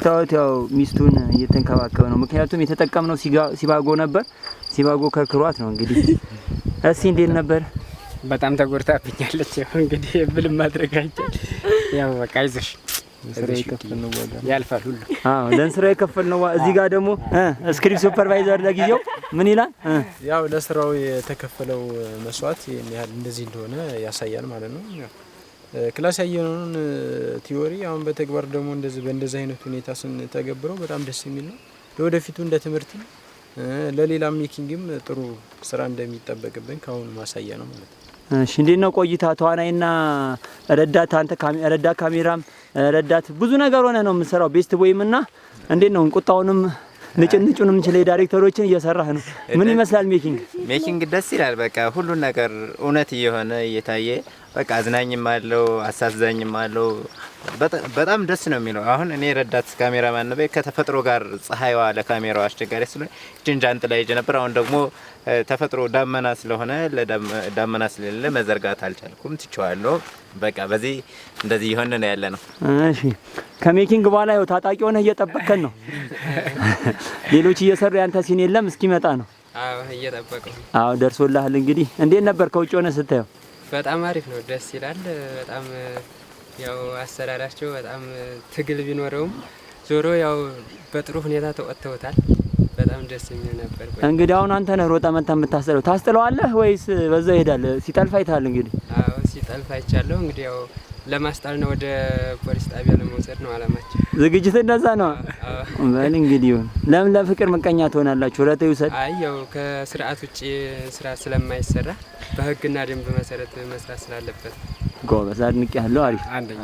ታውት ያው ሚስቱን እየተንከባከበ ነው። ምክንያቱም የተጠቀምነው ሲባጎ ነበር። ሲባጎ ከርክሯት ነው እንግዲህ። እሺ እንዴት ነበር? በጣም ተጎርታብኛለች። ያው እንግዲህ ብልም ማድረግ አይቻል። ያው በቃ አይዞሽ ለስራ የከፈልነው ዋጋ ያልፋል ሁሉ። አዎ ለስራ የከፈልነው ዋጋ። እዚህ ጋር ደግሞ ስክሪፕት ሱፐርቫይዘር ለጊዜው ምን ይላል? ያው ለስራው የተከፈለው መስዋዕት ያህል እንደዚህ እንደሆነ ያሳያል ማለት ነው። ክላስ ያየነውን ቲዮሪ አሁን በተግባር ደግሞ በእንደዚህ አይነት ሁኔታ ስንተገብረው በጣም ደስ የሚል ነው። ለወደፊቱ እንደ ትምህርት ለሌላ ሜኪንግም ጥሩ ስራ እንደሚጠበቅብን ካሁን ማሳያ ነው ማለት ነው። እሺ እንዴት ነው ቆይታ? ተዋናይና ረዳት አንተ ረዳት ካሜራም ረዳት ብዙ ነገር ሆነ ነው የምሰራው ቤስት ቦይምና እንዴት ነው ቁጣውንም ንጭንጩንም ችለህ ዳይሬክተሮችን እየሰራህ ነው። ምን ይመስላል ሜኪንግ? ደስ ይላል። በቃ ሁሉ ነገር እውነት እየሆነ እየታየ በቃ አዝናኝም አለው አሳዛኝም አለው። በጣም ደስ ነው የሚለው። አሁን እኔ ረዳት ካሜራማን ነኝ። ከተፈጥሮ ጋር ፀሐይዋ ለካሜራው አስቸጋሪ ስለሆነ ጃንጥላ ይዤ ነበር። አሁን ደግሞ ተፈጥሮ ዳመና ስለሆነ ዳመና ስለሌለ መዘርጋት አልቻልኩም፣ ትቼዋለሁ። በቃ በዚህ እንደዚህ ይሆን ነው ያለ ነው። እሺ ከሜኪንግ በኋላ ያው ታጣቂ ሆነህ እየጠበቅከን ነው። ሌሎች እየሰሩ ያንተ ሲን የለም እስኪመጣ ነው። አዎ እየጠበቀው። አዎ ደርሶልሃል። እንግዲህ እንዴት ነበር ከውጭ ሆነ ስታየው? በጣም አሪፍ ነው፣ ደስ ይላል። በጣም ያው አሰራራቸው በጣም ትግል ቢኖረውም ዞሮ ያው በጥሩ ሁኔታ ተወጥተውታል። በጣም ደስ የሚል ነበር። እንግዲህ አሁን አንተ ነህ ሮጠህ መተህ የምታስጥለው። ታስጥለዋለህ ወይስ በዛው ይሄዳል? ሲጠልፍ አይተሃል እንግዲህ? አዎ ሲጠልፍ አይቻለሁ። እንግዲህ ያው ለማስጣል ነው፣ ወደ ፖሊስ ጣቢያ ለመውሰድ ነው አላማቸው። ዝግጅት እንደዛ ነው። በል እንግዲህ ለምን ለፍቅር ምቀኛ ትሆናላችሁ? ረተ ይውሰድ። አይ ያው ከስርዓት ውጪ ስራ ስለማይሰራ በህግና ደንብ መሰረት መስራት ስላለበት። ጎበዝ አድንቄያለሁ። አሪፍ አንደኛ